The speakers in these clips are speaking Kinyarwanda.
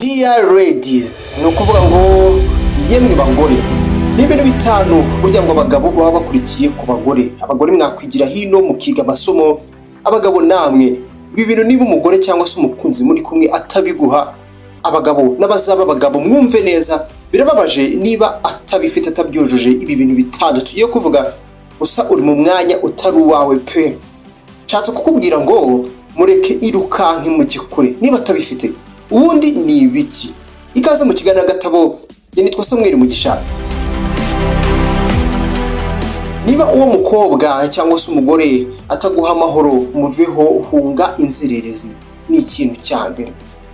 Dear ladies, ni ukuvuga ngo yemwe bagore, ni ibintu bitanu burya ngo abagabo baba bakurikiye ku bagore. Abagore mwakwigira hino mukiga amasomo, abagabo namwe ibi bintu niba umugore cyangwa se umukunzi muri kumwe atabiguha, abagabo n'abazaba abagabo mwumve neza, birababaje niba atabifite atabyujuje ibi bintu bitanu tugiye kuvuga, gusa uri mu mwanya utari uwawe pe. Nshatse kukubwira ngo mureke irukanke mu gikure niba atabifite. Ubundi ni ibiki? Ikaze mu kiganiro gatabo, nitwa Samuel Mugisha. Niba uwo mukobwa cyangwa se umugore ataguha amahoro, muveho, hunga inzererezi. Ni ikintu cya mbere.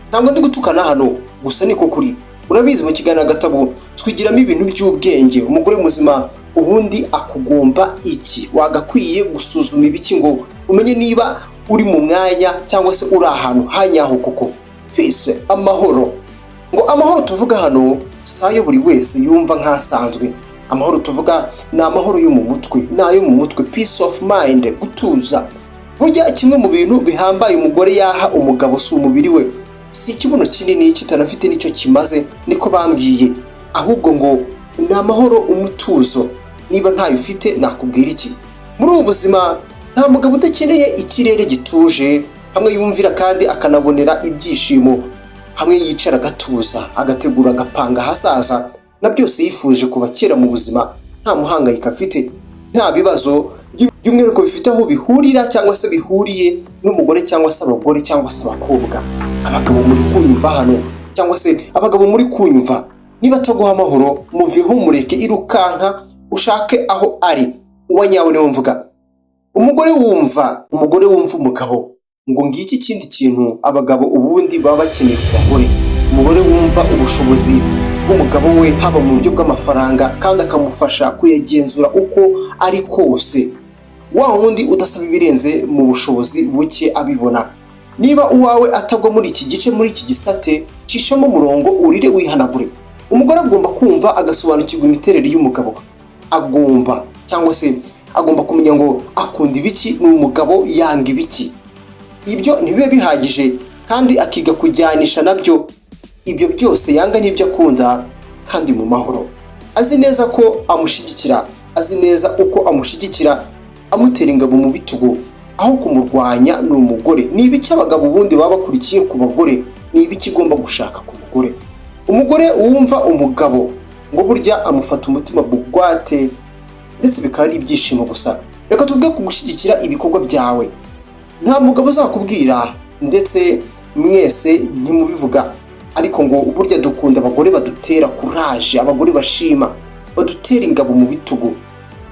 Ntabwo ndi gutukana hano, gusa niko kuri. Urabizi mu kiganiro gatabo twigiramo ibintu by'ubwenge. Umugore muzima ubundi akugomba iki? Wagakwiye gusuzuma ibiki ngo umenye niba uri mu mwanya cyangwa se uri ahantu hanyaho koko. Peace, amahoro. Ngo amahoro tuvuga hano sayo buri wese yumva nkasanzwe. Amahoro tuvuga ni amahoro yo mu mutwe, nayo mu mutwe, peace of mind, gutuza. Burya kimwe mu bintu bihambaye umugore yaha umugabo si umubiri we, si ikibuno kinini kitanafite nicyo kimaze, niko bambwiye, ahubwo ngo ni amahoro, umutuzo. Niba ntayo ufite nakubwira iki? Muri ubu buzima nta mugabo udakeneye ikirere gituje, hamwe yumvira kandi akanabonera ibyishimo, hamwe yicara agatuza, agategura agapanga hazaza na byose yifuje kuva kera mu buzima, nta muhangayika afite, nta bibazo by'umwihariko bifite aho bihurira cyangwa se bihuriye n'umugore cyangwa se abagore cyangwa se abakobwa. Abagabo muri kunyumva hano cyangwa se abagabo muri kunyumva, niba ataguha amahoro muveho, mureke irukanka ushake aho ari. Uwa nyawe niwe mvuga. Umugore wumva umugabo, ngo ngiki ikindi kintu abagabo ubundi baba bakeneye ku bagore. Umugore wumva ubushobozi bw'umugabo we, haba mu buryo bw'amafaranga kandi akamufasha kuyagenzura uko ari kose. Wa wundi udasaba ibirenze mu bushobozi buke abibona. Niba uwawe atagwa muri iki gice, muri iki gisate, cishamo umurongo urire wihanagure. Umugore agomba kumva agasobanukirwa imiterere y'umugabo. Agomba cyangwa se agomba kumenya ngo akunda ibiki n'umugabo yanga ibiki. Ibyo ntibibe bihagije kandi akiga kujyanisha nabyo ibyo byose yanga n'ibyo akunda, kandi mu mahoro. Azi neza ko amushyigikira, azi neza uko amushyigikira, amutera ingabo mu bitugu aho kumurwanya. Ni umugore. Ni ibiki abagabo ubundi baba bakurikiye ku bagore? Ni ibiki igomba gushaka ku mugore? Umugore wumva umugabo ngo burya amufata umutima bugwate, ndetse bikaba ari ibyishimo gusa. Reka tuvuge ku gushyigikira ibikorwa byawe. Nta mugabo uzakubwira, ndetse mwese ntimubivuga, ariko ngo burya dukunda abagore badutera courage, abagore bashima, badutera ingabo mu bitugu,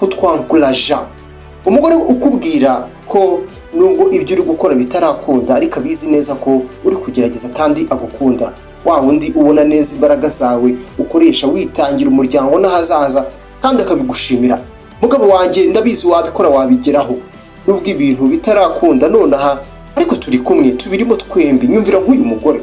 kutwankuraja. Umugore ukubwira ko nubwo ibyo uri gukora bitarakunda, ariko abizi neza ko uri kugerageza kandi agukunda. Wa wundi ubona neza imbaraga zawe ukoresha witangira umuryango n'ahazaza, kandi akabigushimira. Mugabo wanjye ndabizi wabikora, wabigeraho nubwo ibintu bitarakunda nonaha, ariko turi kumwe, tubirimo twembi. Nyumvira nk'uyu mugore.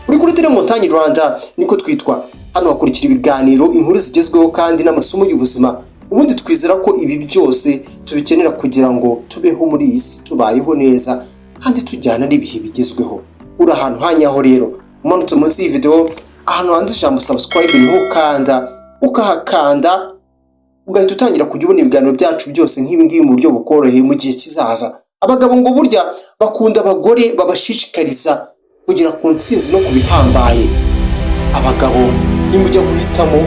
Uri kuri Tele Montagne Rwanda, niko twitwa. Hano hakurikira ibiganiro, inkuru zigezweho kandi n'amasomo y'ubuzima. Ubundi twizera ko ibi byose tubikenera kugira ngo tubeho muri iyi si tubayeho neza kandi tujyana n'ibihe bigezweho. Uri ahantu hanyaho rero, umanutse munsi y'iyi video ahantu handitse ijambo subscribe, niho ukanda, ukahakanda ugahita utangira kujya ubona ibiganiro byacu byose nk'ibi ngibi mu buryo bukoroheye mu gihe kizaza. Abagabo ngo burya bakunda abagore babashishikariza kugera ku ntsinzi no kubihambaye. Abagabo nimujya guhitamo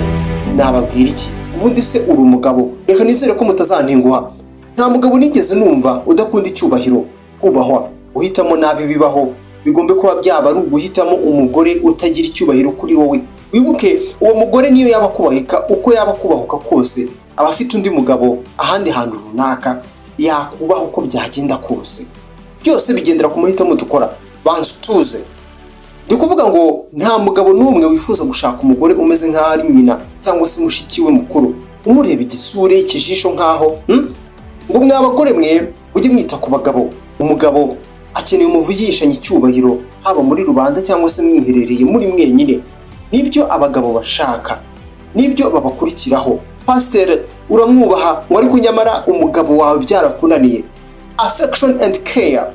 nababwira iki? Ubundi se uri umugabo? Reka nizere ko mutazantenguha. Nta mugabo nigeze numva udakunda icyubahiro, kubahwa. Uhitamo nabi bibaho, bigombe kuba byaba ari uguhitamo umugore utagira icyubahiro kuri wowe. Wibuke uwo mugore niyo yaba kubahika uko yaba kubahuka kose, aba afite undi mugabo ahandi hantu runaka yakubaho uko byagenda kose. Byose bigendera ku mahitamo dukora. Banza utuze. Ndi kuvuga ngo nta mugabo n'umwe wifuza gushaka umugore umeze nk'aho ari nyina cyangwa se mushiki we mukuru, umureba igisure, ikijisho nk'aho ngo mwe abagore mwe ujye mwita ku bagabo. Umugabo akeneye umuvugishanya icyubahiro, haba muri rubanda cyangwa se mwiherereye muri mwenyine. Nibyo abagabo bashaka, nibyo babakurikiraho. Pastor uramwubaha, ngo ariko nyamara umugabo wawe byarakunaniye. Affection and care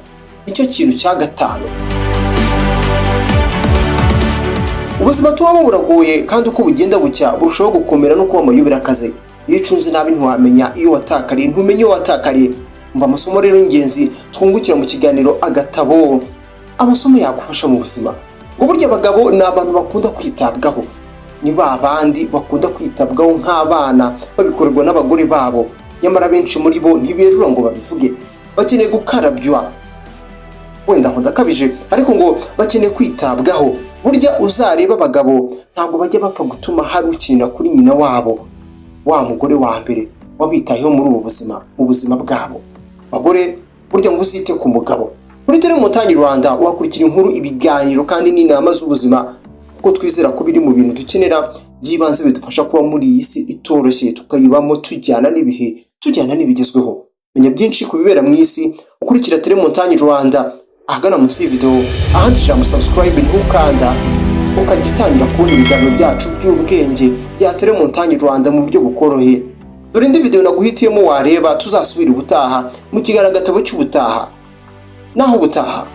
nicyo kintu cya gatanu. ubuzima tubamo buragoye kandi uko bugenda bucya burushaho gukomera no kuba amayobera akaze. Iyo ucunze nabi ntiwamenya iyo watakariye, ntumenye iyo watakariye. Umva amasomo rero y'ingenzi twungukira mu kiganiro Agatabo, amasomo yagufasha mu buzima. Ngo burya abagabo ni abantu bakunda kwitabwaho, ni ba bandi bakunda kwitabwaho nk'abana babikorerwa n'abagore babo, nyamara benshi muri bo ntiberura ngo babivuge. Bakeneye gukarabywa, wenda aho ndakabije, ariko ngo bakeneye kwitabwaho. Burya uzareba abagabo ntabwo bajya bapfa gutuma hari ukinira kuri nyina wabo, wa mugore wa mbere wabitayeho muri ubu buzima, mu buzima bwabo. Abagore burya ngo uzite ku mugabo. Kuri Telemontagne Rwanda uhakurikira inkuru, ibiganiro kandi n'inama z'ubuzima, kuko twizera ko biri mu bintu dukenera by'ibanze bidufasha kuba muri iyi si itoroshye, tukayibamo tujyana n'ibihe, tujyana n'ibigezweho. Menya byinshi ku bibera mu isi ukurikira Telemontagne Rwanda. Ahagana munsi y'ivideo ahanditse ijambo subscribe ntukanda, ukajya utangira kubona ibiganiro byacu by'ubwenge bya Telemontagne Rwanda mu buryo bukoroheye. Dore indi video naguhitiyemo wareba, tuzasubira ubutaha mu kiganiro Agatabo cy'ubutaha. Naho ubutaha.